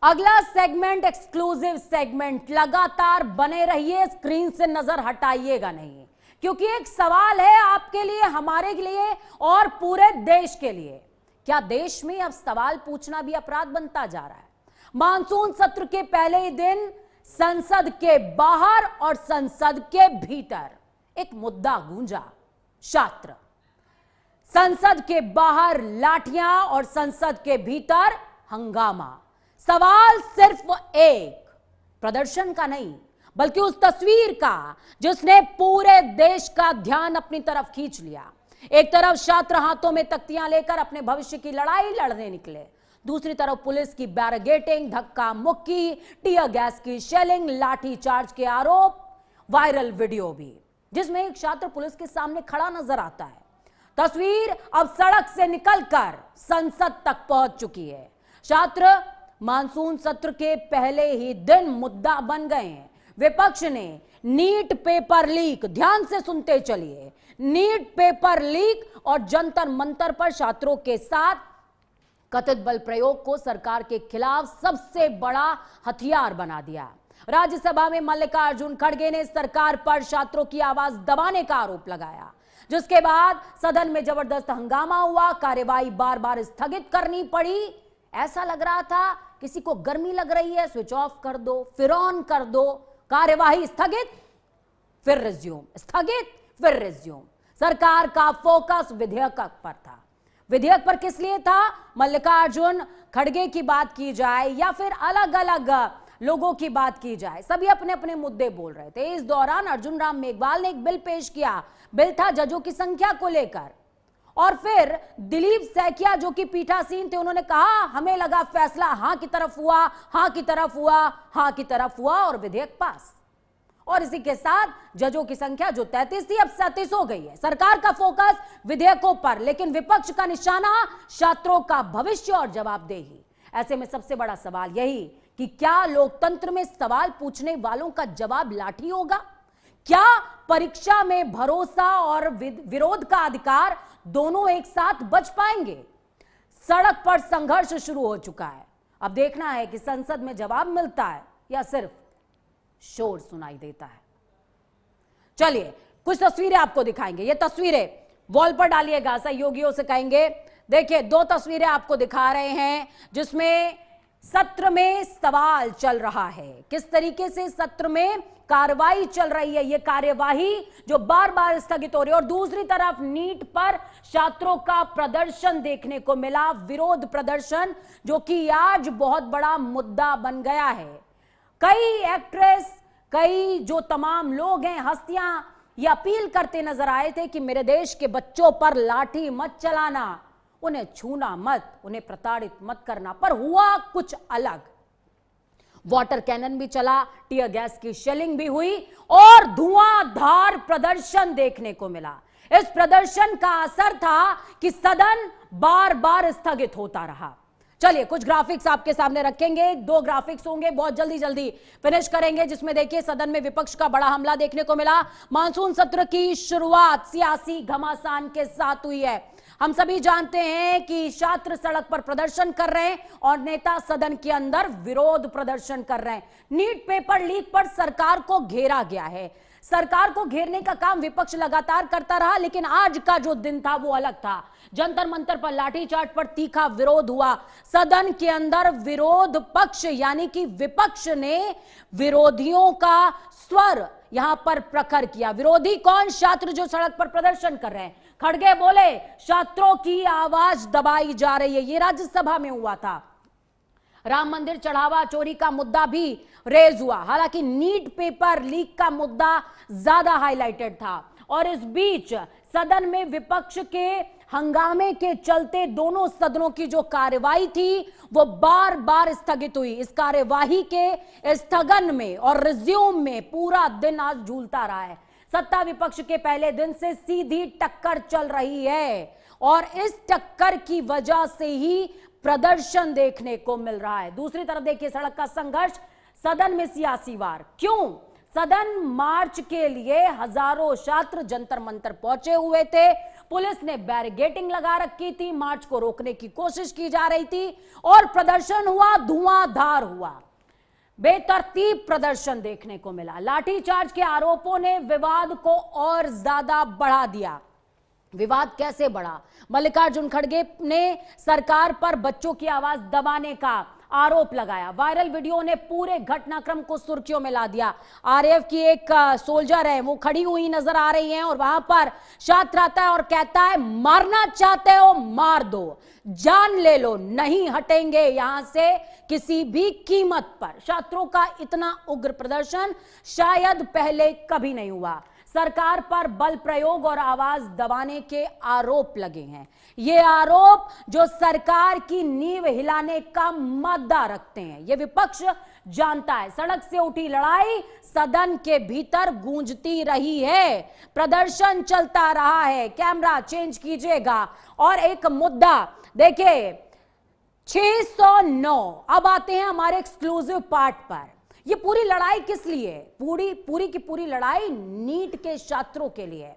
अगला segment exclusive segment, लगातार बने रहिए, स्क्रीन से नजर हटाइएगा नहीं, क्योंकि एक सवाल है आपके लिए, हमारे लिए और पूरे देश के लिए। क्या देश में अब सवाल पूछना भी अपराध बनता जा रहा है? मानसून सत्र के पहले ही दिन संसद के बाहर और संसद के भीतर एक मुद्दा गूंजा, छात्र। संसद के बाहर लाठियां और संसद के भीतर हंगामा। सवाल सिर्फ एक, प्रदर्शन का नहीं, बल्कि उस तस्वीर का जिसने पूरे देश का ध्यान अपनी तरफ खींच लिया। एक तरफ छात्र हाथों में तख्तियां लेकर अपने भविष्य की लड़ाई लड़ने निकले, दूसरी तरफ पुलिस की बैरिकेडिंग, धक्का मुक्की, टीयर गैस की शेलिंग, लाठी चार्ज के आरोप, वायरल वीडियो भी जिसमें एक छात्र पुलिस के सामने खड़ा नजर आता है। तस्वीर अब सड़क से निकलकर संसद तक पहुंच चुकी है। छात्र मानसून सत्र के पहले ही दिन मुद्दा बन गए हैं। विपक्ष ने नीट पेपर लीक, ध्यान से सुनते चलिए, नीट पेपर लीक और जंतर मंतर पर छात्रों के साथ कथित बल प्रयोग को सरकार के खिलाफ सबसे बड़ा हथियार बना दिया। राज्यसभा में मल्लिकार्जुन खड़गे ने सरकार पर छात्रों की आवाज दबाने का आरोप लगाया, जिसके बाद सदन में जबरदस्त हंगामा हुआ। कार्यवाही बार बार स्थगित करनी पड़ी। ऐसा लग रहा था किसी को गर्मी लग रही है, स्विच ऑफ कर दो, फिर ऑन कर दो। कार्यवाही स्थगित, फिर रिज्यूम, स्थगित, फिर रिज्यूम। सरकार का फोकस विधेयक पर था। विधेयक पर किस लिए था? मल्लिकार्जुन खड़गे की बात की जाए या फिर अलग अलग लोगों की बात की जाए, सभी अपने अपने मुद्दे बोल रहे थे। इस दौरान अर्जुन राम मेघवाल ने एक बिल पेश किया। बिल था जजों की संख्या को लेकर। और फिर दिलीप सैकिया जो कि पीठासीन थे, उन्होंने कहा हमें लगा फैसला हां की तरफ हुआ, हां की तरफ हुआ, हां की तरफ हुआ और विधेयक पास। और इसी के साथ जजों की संख्या जो 33 थी अब 37 हो गई है। सरकार का फोकस विधेयकों पर, लेकिन विपक्ष का निशाना छात्रों का भविष्य और जवाबदेही। ऐसे में सबसे बड़ा सवाल यही कि क्या लोकतंत्र में सवाल पूछने वालों का जवाब लाठी होगा? क्या परीक्षा में भरोसा और विरोध का अधिकार दोनों एक साथ बच पाएंगे? सड़क पर संघर्ष शुरू हो चुका है। अब देखना है कि संसद में जवाब मिलता है या सिर्फ शोर सुनाई देता है। चलिए कुछ तस्वीरें आपको दिखाएंगे। ये तस्वीरें वॉल पर डालिएगा, सहयोगियों से कहेंगे। देखिए, दो तस्वीरें आपको दिखा रहे हैं जिसमें सत्र में सवाल चल रहा है। किस तरीके से सत्र में कार्रवाई चल रही है, ये कार्यवाही जो बार बार स्थगित हो रही है। और दूसरी तरफ नीट पर छात्रों का प्रदर्शन देखने को मिला, विरोध प्रदर्शन, जो कि आज बहुत बड़ा मुद्दा बन गया है। कई एक्ट्रेस, कई जो तमाम लोग हैं, हस्तियां, ये अपील करते नजर आए थे कि मेरे देश के बच्चों पर लाठी मत चलाना, उन्हें छूना मत, उन्हें प्रताड़ित मत करना। पर हुआ कुछ अलग। वाटर कैनन भी चला, टीयर गैस की शेलिंग भी हुई और धुआंधार प्रदर्शन देखने को मिला। इस प्रदर्शन का असर था कि सदन बार बार स्थगित होता रहा। चलिए कुछ ग्राफिक्स आपके सामने रखेंगे। दो ग्राफिक्स होंगे, बहुत जल्दी फिनिश करेंगे, जिसमें देखिए सदन में विपक्ष का बड़ा हमला देखने को मिला। मानसून सत्र की शुरुआत सियासी घमासान के साथ हुई है। हम सभी जानते हैं कि छात्र सड़क पर प्रदर्शन कर रहे हैं और नेता सदन के अंदर विरोध प्रदर्शन कर रहे हैं। नीट पेपर लीक पर सरकार को घेरा गया है। सरकार को घेरने का काम विपक्ष लगातार करता रहा, लेकिन आज का जो दिन था वो अलग था। जंतर मंतर पर लाठीचार्ज पर तीखा विरोध हुआ। सदन के अंदर विरोध पक्ष यानी कि विपक्ष ने विरोधियों का स्वर यहां पर प्रखर किया। विरोधी कौन? छात्र जो सड़क पर प्रदर्शन कर रहे हैं। खड़गे बोले छात्रों की आवाज दबाई जा रही है। ये राज्यसभा में हुआ था। राम मंदिर चढ़ावा चोरी का मुद्दा भी रेज हुआ। हालांकि नीट पेपर लीक का मुद्दा ज्यादा हाईलाइटेड था। और इस बीच सदन में विपक्ष के हंगामे के चलते दोनों सदनों की जो कार्यवाही थी वो बार बार स्थगित हुई। इस कार्यवाही के स्थगन में और रिज्यूम में पूरा दिन आज झूलता रहा है। सत्ता विपक्ष के पहले दिन से सीधी टक्कर चल रही है और इस टक्कर की वजह से ही प्रदर्शन देखने को मिल रहा है। दूसरी तरफ देखिए सड़क का संघर्ष, सदन में सियासी वार। क्यों? सदन मार्च के लिए हजारों छात्र जंतर मंतर पहुंचे हुए थे। पुलिस ने बैरिकेडिंग लगा रखी थी, मार्च को रोकने की कोशिश की जा रही थी और प्रदर्शन हुआ, धुआंधार हुआ, बेतरतीब प्रदर्शन देखने को मिला। लाठीचार्ज के आरोपों ने विवाद को और ज्यादा बढ़ा दिया। विवाद कैसे बढ़ा? मल्लिकार्जुन खड़गे ने सरकार पर बच्चों की आवाज दबाने का आरोप लगाया। वायरल वीडियो ने पूरे घटनाक्रम को सुर्खियों में ला दिया। आरएएफ की एक सोल्जर है, वो खड़ी हुई नजर आ रही हैं और वहां पर छात्र आता है और कहता है, मारना चाहते हो मार दो, जान ले लो, नहीं हटेंगे यहां से किसी भी कीमत पर। छात्रों का इतना उग्र प्रदर्शन शायद पहले कभी नहीं हुआ। सरकार पर बल प्रयोग और आवाज दबाने के आरोप लगे हैं। ये आरोप जो सरकार की नींव हिलाने का मादा रखते हैं, ये विपक्ष जानता है। सड़क से उठी लड़ाई सदन के भीतर गूंजती रही है, प्रदर्शन चलता रहा है। कैमरा चेंज कीजिएगा। और एक मुद्दा देखिए, 609। अब आते हैं हमारे एक्सक्लूसिव पार्ट पर। ये पूरी लड़ाई किस लिए? पूरी की पूरी लड़ाई नीट के छात्रों के लिए।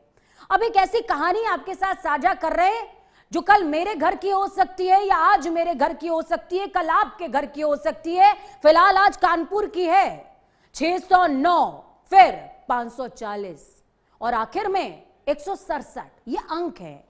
अब एक ऐसी कहानी आपके साथ साझा कर रहे हैं जो कल मेरे घर की हो सकती है, या आज मेरे घर की हो सकती है, कल आपके घर की हो सकती है। फिलहाल आज कानपुर की है। 609, फिर 540 और आखिर में 167। ये अंक है।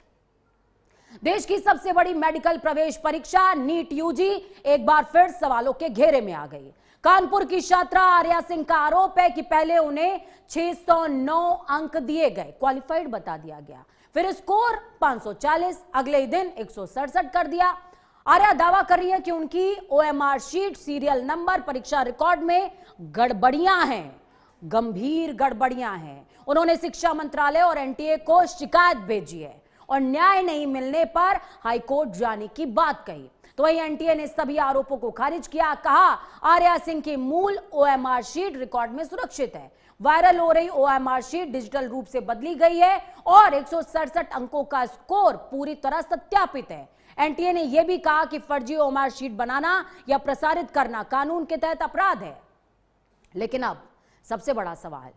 देश की सबसे बड़ी मेडिकल प्रवेश परीक्षा नीट यूजी एक बार फिर सवालों के घेरे में आ गई। कानपुर की छात्रा आर्या सिंह का आरोप है कि पहले उन्हें 609 अंक दिए गए, क्वालिफाइड बता दिया गया, फिर स्कोर 540, अगले ही दिन 167 कर दिया। आर्या दावा कर रही है कि उनकी ओएमआर शीट, सीरियल नंबर, परीक्षा रिकॉर्ड में गड़बड़ियां हैं, गंभीर गड़बड़ियां हैं। उन्होंने शिक्षा मंत्रालय और एनटीए को शिकायत भेजी है और न्याय नहीं मिलने पर हाईकोर्ट जाने की बात कही। तो वही एनटीए ने सभी आरोपों को खारिज किया। कहा, आर्या सिंह की मूल ओएमआर शीट रिकॉर्ड में सुरक्षित है। वायरल हो रही ओएमआर शीट डिजिटल रूप से बदली गई है और 167 अंकों का स्कोर पूरी तरह सत्यापित है। एनटीए ने यह भी कहा कि फर्जी ओएमआर शीट बनाना या प्रसारित करना कानून के तहत अपराध है। लेकिन अब सबसे बड़ा सवाल,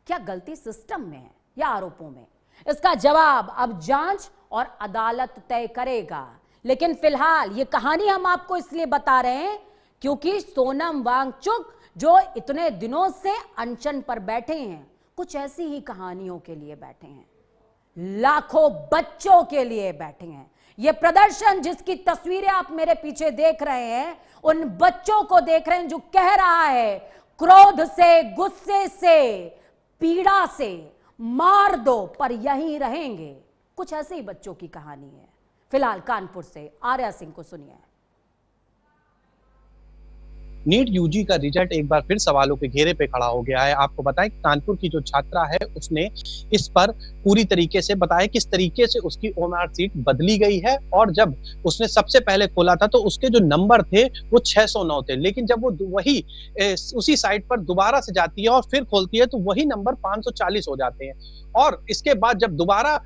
क्या गलती सिस्टम में है या आरोपों में? इसका जवाब अब जांच और अदालत तय करेगा। लेकिन फिलहाल ये कहानी हम आपको इसलिए बता रहे हैं क्योंकि सोनम वांगचुक जो इतने दिनों से अनशन पर बैठे हैं, कुछ ऐसी ही कहानियों के लिए बैठे हैं, लाखों बच्चों के लिए बैठे हैं। ये प्रदर्शन जिसकी तस्वीरें आप मेरे पीछे देख रहे हैं, उन बच्चों को देख रहे हैं जो कह रहा है, क्रोध से, गुस्से से, पीड़ा से मार दो पर यहीं रहेंगे। कुछ ऐसे ही बच्चों की कहानी है। फिलहाल कानपुर से आर्या सिंह को सुनिए। नीट यूजी का रिजल्ट एक बार फिर सवालों के घेरे पे खड़ा हो गया है। आपको बताएं, कानपुर की जो छात्रा है उसने इस पर पूरी तरीके से बताया किस तरीके से उसकी ओएमआर शीट बदली गई है। और जब उसने सबसे पहले खोला था तो उसके जो नंबर थे वो 609 थे, लेकिन जब वो वही उसी साइट पर दोबारा से जाती है और फिर खोलती है तो वही नंबर 540 हो जाते हैं। और इसके बाद जब दोबारा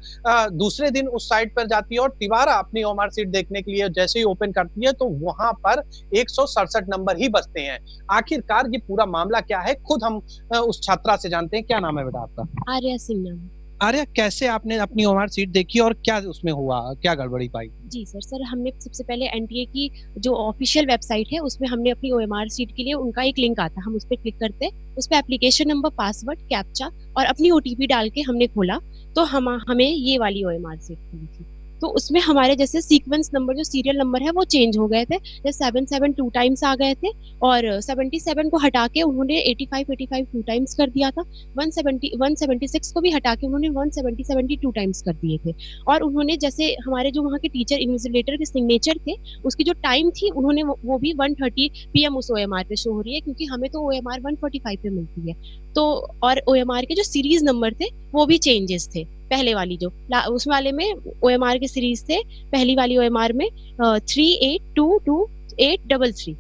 दूसरे दिन उस साइट पर जाती है और दोबारा अपनी ओएमआर शीट देखने के लिए जैसे ही ओपन करती है तो वहां पर 167 नंबर ही बचते हैं। आखिरकार ये पूरा मामला क्या है, खुद हम उस छात्रा से जानते हैं। क्या नाम है बेटा आपका? आर्या सिंह नाम। आर्या, कैसे आपने अपनी ओएमआर शीट देखी और क्या उसमें हुआ, क्या गड़बड़ी पाई? जी सर, हमने सबसे पहले एनटीए की जो ऑफिशियल वेबसाइट है उसमें हमने अपनी ओएमआर शीट के लिए उनका एक लिंक आता है, हम उस पर क्लिक करते हैं, उस पर एप्लीकेशन नंबर, पासवर्ड, कैप्चा और अपनी ओटीपी डाल के हमने खोला तो हमें ये वाली ओएमआर शीट खुली थी। तो उसमें हमारे जैसे सीक्वेंस नंबर, जो सीरियल नंबर है वो चेंज हो गए थे। जैसे 77 2 टाइम्स आ गए थे और 77 को हटा के उन्होंने 85 2 टाइम्स कर दिया था। 176 को भी हटा के उन्होंने 170 2 टाइम्स कर दिए थे। और उन्होंने जैसे हमारे जो वहाँ के टीचर इन्विजिलेटर के सिग्नेचर थे उसकी जो टाइम थी उन्होंने वो भी 1:30 PM उस ओएमआर पे शो हो रही है, क्योंकि हमें तो ओएमआर 1:45 पे मिलती है। तो और ओएमआर के जो सीरीज नंबर थे वो भी चेंजेस थे। पहले वाली जो उस वाले में ओएमआर के सीरीज थे, पहली वाली ओएमआर में 38228833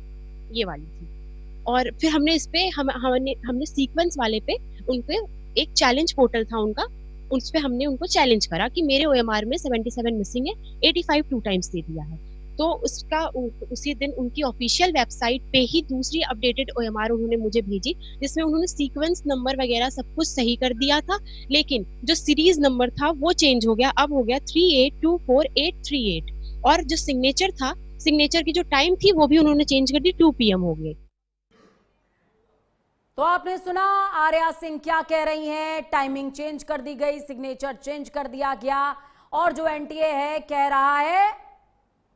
ये वाली थी। और फिर हमने इस पे हमने सीक्वेंस वाले पे उनके एक चैलेंज पोर्टल था उनका, उस पे हमने उनको चैलेंज करा कि मेरे ओएमआर में 77 मिसिंग है, 85 2 टाइम्स दे दिया है। तो उसका उसी दिन उनकी ऑफिशियल वेबसाइट पे ही दूसरी अपडेटेड ओएमआर उन्होंने मुझे भेजी, जिसमें उन्होंने सीक्वेंस नंबर वगैरह सब कुछ सही कर दिया था, लेकिन जो सीरीज नंबर था वो चेंज हो गया, अब हो गया 3824838, और जो सिग्नेचर था, सिग्नेचर की जो टाइम थी वो भी उन्होंने चेंज कर दी, 2 PM हो गई। तो आपने सुना आर्या सिंह क्या कह रही हैं, टाइमिंग चेंज कर दी गई, सिग्नेचर चेंज कर दिया गया, और जो एनटीए है कह रहा है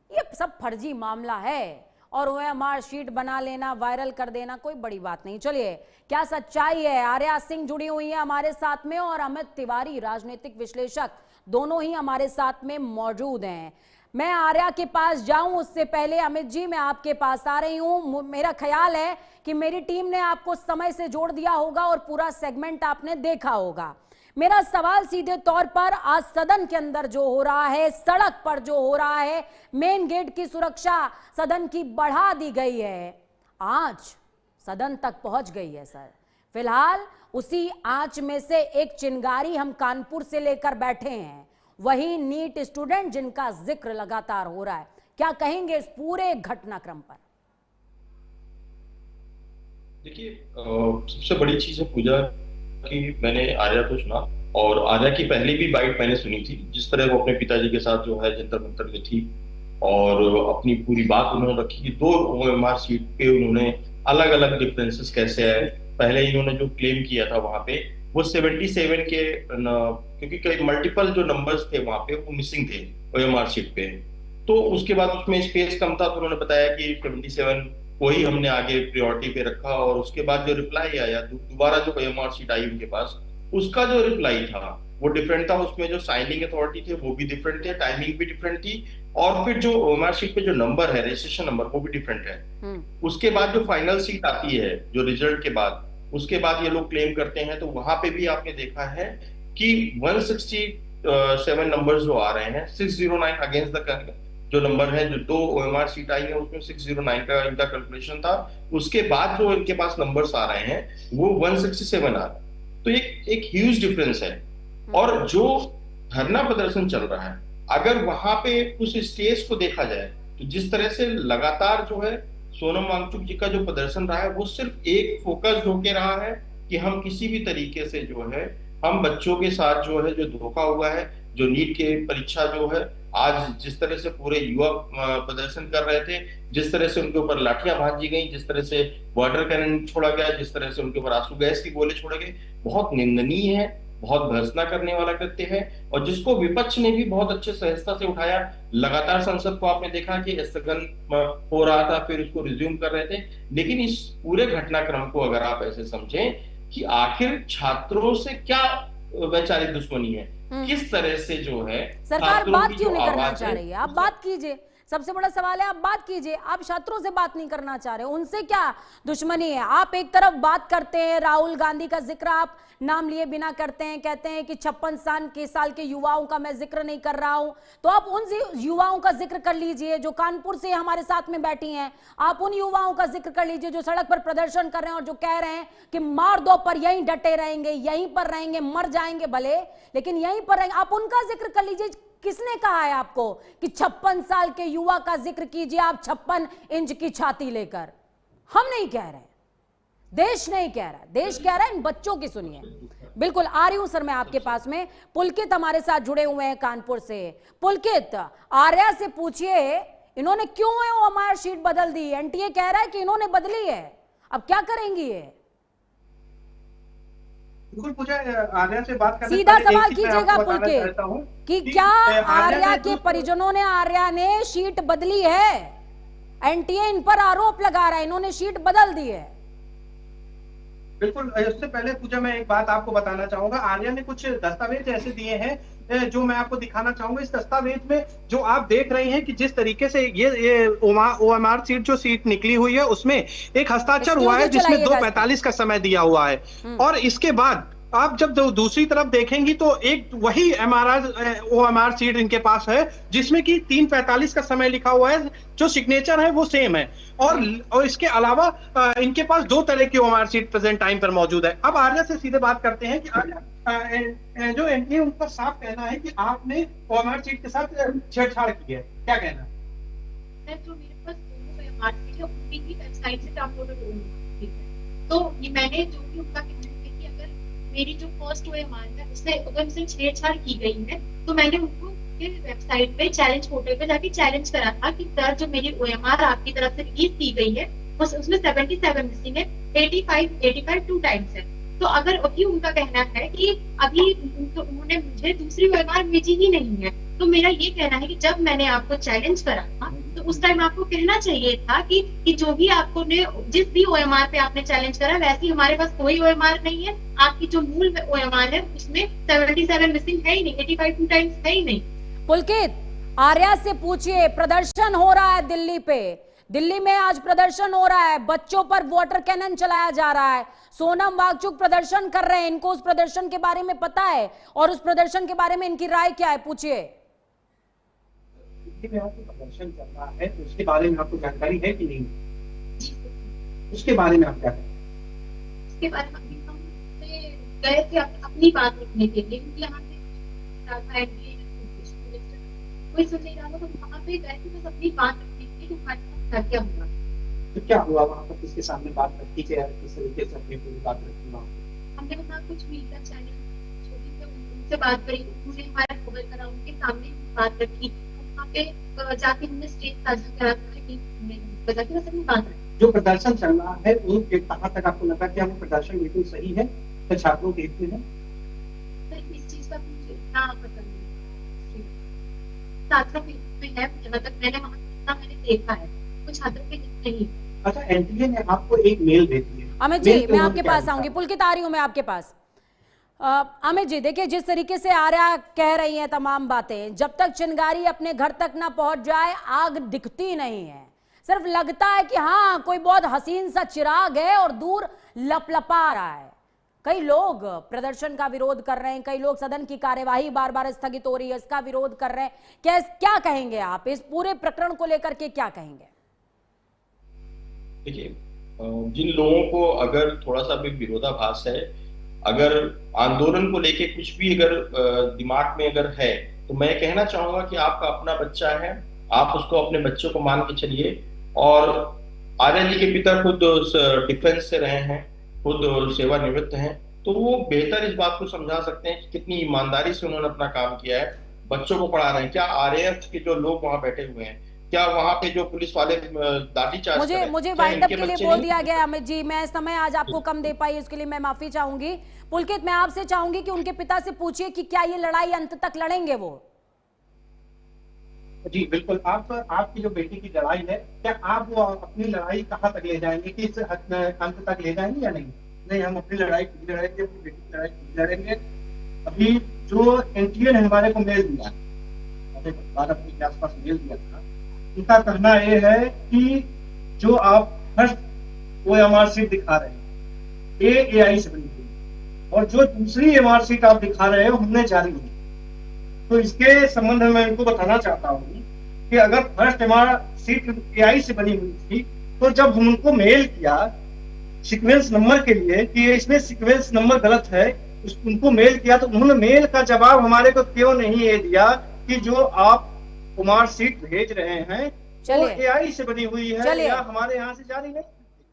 ये सब फर्जी मामला है और ओएमआर शीट बना लेना, वायरल कर देना कोई बड़ी बात नहीं। चलिए क्या सच्चाई है, आर्या सिंह जुड़ी हुई है हमारे साथ में और अमित तिवारी राजनीतिक विश्लेषक दोनों ही हमारे साथ में मौजूद हैं। मैं आर्या के पास जाऊं उससे पहले अमित जी मैं आपके पास आ रही हूं। मेरा ख्याल है कि मेरी टीम ने आपको समय से जोड़ दिया होगा और पूरा सेगमेंट आपने देखा होगा। मेरा सवाल सीधे तौर पर आज सदन के अंदर जो हो रहा है, सड़क पर जो हो रहा है, मेन गेट की सुरक्षा सदन की बढ़ा दी गई है, आंच सदन तक पहुंच गई है सर। फिलहाल उसी आंच में से एक चिंगारी हम कानपुर से लेकर बैठे हैं, वही नीट स्टूडेंट जिनका जिक्र लगातार हो रहा है। क्या कहेंगे इस पूरे घटनाक्रम पर? देखिए, सबसे बड़ी चीज है पूजा कि मैंने आर्या को सुना, और आर्या की पहली भी बाइट मैंने सुनी थी, जिस तरह वो अपने पिताजी के साथ जो है जंतर मंतर में थी और अपनी पूरी बात उन्होंने रखी कि 2 ओएमआर सीट पे उन्होंने अलग अलग डिफरेंसेस कैसे आए। पहले इन्होंने जो क्लेम किया था वहां पे वो 77 के क्योंकि कई मल्टीपल जो नंबर्स थे वहां पे वो मिसिंग थे ओएमआर सीट पे, तो उसके बाद उसमें स्पेस कम था, तो उन्होंने बताया कि 77 को ही हमने आगे प्रायोरिटी पे रखा। और उसके बाद जो रिप्लाई आया दोबारा जो ओएमआर सीट आई उनके पास, उसका जो रिप्लाई था वो डिफरेंट था, उसमें जो साइनिंग अथॉरिटी थे वो भी डिफरेंट थे, टाइमिंग भी डिफरेंट थी, और फिर जो ओएमआर सीट पे जो नंबर है, रजिस्ट्रेशन नंबर, वो भी डिफरेंट है। उसके बाद जो फाइनल सीट आती है जो रिजल्ट के बाद, उसके बाद ये लोग क्लेम करते हैं, तो वहां पे भी आपने देखा है कि 167 नंबर जो आ रहे हैं, 609 अगेंस्ट द जो नंबर है, जो 2 ओएमआर सीट आई है उसमें 609 का इनका कैलकुलेशन था, उसके बाद जो इनके पास नंबर्स आ रहे हैं वो 167 आ रहे हैं। तो एक ह्यूज डिफरेंस है। और जो धरना प्रदर्शन चल रहा है, अगर वहां पे उस स्टेज को देखा जाए तो जिस तरह से लगातार जो है सोनम वांगचुक जी का जो प्रदर्शन रहा है, वो सिर्फ एक फोकस होके रहा है कि हम किसी भी तरीके से जो है हम बच्चों के साथ जो है जो धोखा हुआ है, जो नीट के परीक्षा जो है आज जिस तरह से पूरे युवा प्रदर्शन कर रहे थे, जिस तरह से उनके ऊपर लाठियां भांजी गई, जिस तरह से वाटर कैनन छोड़ा गया, जिस तरह से उनके ऊपर आंसू गैस की गोले छोड़े गए, बहुत निंदनीय है, बहुत भर्त्सना करने वाला कृत्य है, और जिसको विपक्ष ने भी बहुत अच्छे सहजता से उठाया। लगातार संसद को आपने देखा कि स्थगन हो रहा था, फिर उसको रिज्यूम कर रहे थे, लेकिन इस पूरे घटनाक्रम को अगर आप ऐसे समझें कि आखिर छात्रों से क्या वैचारिक दुश्मनी है, किस तरह से जो है सरकार बात क्यों नहीं करना चाह रही है? आप बात कीजिए, सबसे बड़ा सवाल है, आप बात कीजिए। आप छात्रों से बात नहीं करना चाह रहे, उनसे क्या दुश्मनी है? आप एक तरफ बात करते हैं, राहुल गांधी का जिक्र आप नाम लिए बिना करते हैं, कहते हैं कि 56 साल के युवाओं का मैं जिक्र नहीं कर रहा हूं, तो आप उन युवाओं का जिक्र कर लीजिए जो कानपुर से हमारे साथ में बैठी हैं। आप उन युवाओं का जिक्र कर लीजिए जो सड़क पर प्रदर्शन कर रहे हैं और जो कह रहे हैं कि मार दो पर यहीं डटे रहेंगे, यहीं पर रहेंगे, मर जाएंगे भले लेकिन यहीं पर रहेंगे। आप उनका जिक्र कर लीजिए। किसने कहा है आपको कि 56 साल के युवा का जिक्र कीजिए आप 56 इंच की छाती लेकर? हम नहीं कह रहे, देश नहीं कह रहा, देश कह रहा है इन बच्चों की सुनिए। बिल्कुल आ रही हूं सर मैं आपके पास में। पुलकित हमारे साथ जुड़े हुए हैं कानपुर से। पुलकित, आर्या से पूछिए इन्होंने क्यों है वो ओएमआर शीट बदल दी? एनटीए कह रहा है कि इन्होंने बदली है, अब क्या करेंगी ये? बिल्कुल पूजा, आर्या से बात करने सीधा सवाल कीजिएगा पुलकित कि क्या आर्या के परिजनों ने, आर्या ने शीट बदली है? एनटीए इन पर आरोप लगा रहा है इन्होंने शीट बदल दी है। बिल्कुल, इससे पहले पूजा मैं एक बात आपको बताना चाहूंगा। आर्या ने कुछ दस्तावेज ऐसे दिए हैं जो मैं आपको दिखाना चाहूंगा। इस दस्तावेज में जो आप देख रहे हैं कि जिस तरीके से ये ओएमआर सीट जो सीट निकली हुई है उसमें एक हस्ताक्षर हुआ है जिसमें 2:45 का समय दिया हुआ है, और इसके बाद आप जब दूसरी तरफ देखेंगी तो एक वही ओएमआर सीट इनके पास है जिसमें कि 3:45 का समय लिखा हुआ है, जो सिग्नेचर है वो सेम है, और इसके अलावा इनके पास 2 तरह की ओएमआर सीट प्रेजेंट टाइम पर मौजूद है। अब आर्या से सीधे बात करते हैं कि आर्या जो एनटीए उनका साफ कहना है कि आपने ओएमआर सीट के साथ छेड़छाड़ की है, क्या कहना है? है जो मेरे पास दोनों OMR सीट है उनकी ही वेबसाइट से डाउनलोडेड होंगी, ठीक है। तो ये मैंने जो भी उनका कहना है कि अगर मेरी जो फर्स्ट OMR है उससे अगर उनसे छेड़छाड़ की गई है तो मैंने उनको वेबसाइट पे चैलेंज पोर्टल पे जाके चैलेंज करा था कि सर जो मेरी OMR आपकी तरफ से रिलीज की गई है उसमें 77 मिसिंग है, 85 2 टाइम्स है। तो अगर अभी उनका कहना है कि अभी उन्होंने मुझे दूसरी OMR भेजी ही नहीं है, तो मेरा ये कहना है कि जब मैंने आपको चैलेंज करा था तो उस टाइम आपको कहना चाहिए था कि जो भी आपको ने जिस भी OMR पे आपने चैलेंज करा वैसे हमारे पास कोई OMR नहीं है, आपकी जो मूल OMR है उसमें 77 मिसिंग है ही नहीं, 85 2 टाइम्स है ही नहीं। पुलकित, आर्या से पूछिए, प्रदर्शन हो रहा है दिल्ली पे, दिल्ली में आज प्रदर्शन हो रहा है, बच्चों पर वाटर कैनन चलाया जा रहा है, सोनम वांगचुक प्रदर्शन कर रहे हैं, इनको उस प्रदर्शन के बारे में पता है और उस प्रदर्शन के बारे में इनकी राय क्या है, पूछिए। प्रदर्शन चल रहा है तो उसके बारे में आपको जानकारी है कि नहीं? उसके बारे में आप क्या कहें? उसके बारे में हम गए थे अपनी बात रखने के लिए, क्योंकि यहाँ पे कोई सुन नहीं रहा था, तो वहाँ पे गए थे बस अपनी बात रखने के लिए हमारे साथ क्या हुआ। तो क्या हुआ वहाँ पर, किसके सामने बात रखी, किस तरीके से अपनी पूरी बात रखी वहाँ पे? हमने वहाँ कुछ मीडिया चैनल छोटी से उनसे बात करी, उन्होंने हमारा खबर करा, उनके सामने बात रखी, वहाँ पे जाके हमने स्टेज साझा करा जाके बस अपनी बात रखी। जो प्रदर्शन चल रहा है वो कहाँ तक आपको लगा कि हमें प्रदर्शन बिल्कुल सही है तो छात्रों के हित में है? इस चीज का मुझे इतना पता नहीं, छात्रों के हित में है, मतलब मैंने वहाँ मैंने देखा है, कुछ छात्रों के हित नहीं। अच्छा, एनटीए ने आपको एक मेल भेजी है। अमित जी, मैं आपके पास आऊंगी, पुलकित आ रही हूं मैं आपके पास। अमित जी देखिए, जिस तरीके से आर्या कह रही हैं तमाम बातें, जब तक चिंगारी अपने घर तक ना पहुंच जाए आग दिखती नहीं है, सिर्फ लगता है कि हाँ कोई बहुत हसीन सा चिराग है और दूर लपलपा रहा है। कई लोग प्रदर्शन का विरोध कर रहे हैं, कई लोग सदन की कार्यवाही बार बार स्थगित हो रही है इसका विरोध कर रहे हैं। क्या कहेंगे आप इस पूरे प्रकरण को लेकर के, क्या कहेंगे? देखिए, जिन लोगों को अगर थोड़ा सा भी विरोधाभास है, अगर आंदोलन को लेके कुछ भी अगर दिमाग में अगर है, तो मैं कहना चाहूंगा कि आपका अपना बच्चा है, आप उसको अपने बच्चों को मान के चलिए। और आर्या जी के पिता खुद डिफेंस से रहे हैं, खुद सेवानिवृत्त हैं, तो वो बेहतर इस बात को समझा सकते हैं कि कितनी ईमानदारी से उन्होंने अपना काम किया है, बच्चों को पढ़ा रहे हैं। क्या आरएएफ के जो लोग वहां बैठे हुए हैं, क्या वहां पे जो पुलिस वाले लाठीचार्ज मुझे वाइंड अप के लिए बोल दिया गया अमित जी, मैं समय आज आपको कम दे पाई, उसके लिए मैं माफी चाहूंगी। पुलकित, मैं आपसे चाहूंगी कि उनके पिता से पूछिए कि क्या ये लड़ाई अंत तक लड़ेंगे वो। जी बिल्कुल, आपकी जो बेटी की लड़ाई है, क्या आप वो अपनी लड़ाई कहाँ तक ले जाएंगे, किस अंत तक ले जाएंगे या नहीं? नहीं, हम अपनी लड़ाई खुद लड़ेंगे, अपनी बेटी की लड़ाई खुद लड़ेंगे। अभी जो एनटीए ने हमारे को मेल दिया, अपने आसपास मेल दिया था, उनका कहना ये है कि जो आप फर्स्ट OMR सीट दिखा रहे हैं ये AI से बनी हुई, और जो दूसरी MR सीट आप दिखा रहे हो हमने जारी की। तो इसके संबंध में मैं इनको बताना चाहता हूँ कि अगर फर्स्ट MR सीट AI से बनी हुई थी, तो जब हम उनको मेल किया सीक्वेंस नंबर के लिए कि इसमें सीक्वेंस नंबर गलत है, उनको मेल किया, तो उन्होंने मेल का जवाब हमारे को क्यों नहीं ये दिया कि जो आप OMR सीट भेज रहे हैं वो AI से बनी हुई है या हमारे यहाँ से जारी नहीं।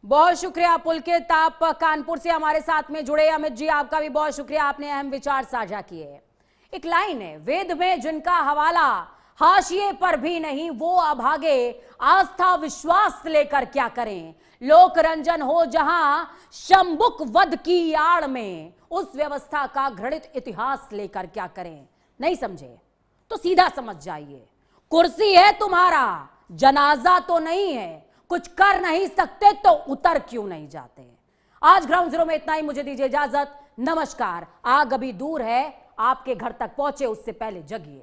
बहुत शुक्रिया पुलकित, आप कानपुर से हमारे साथ में जुड़े। अमित जी, आपका भी बहुत शुक्रिया, आपने अहम विचार साझा किए। एक लाइन है वेद में जिनका हवाला हाशिए पर भी नहीं, वो अभागे आस्था विश्वास लेकर क्या करें। लोक रंजन हो जहां शंबुक वध की आड़ में, उस व्यवस्था का घृणित इतिहास लेकर क्या करें। नहीं समझे तो सीधा समझ जाइए, कुर्सी है तुम्हारा, जनाजा तो नहीं है, कुछ कर नहीं सकते तो उतर क्यों नहीं जाते। आज ग्राउंड जीरो में इतना ही, मुझे दीजिए इजाजत, नमस्कार। आग अभी दूर है, आपके घर तक पहुंचे उससे पहले जगिए।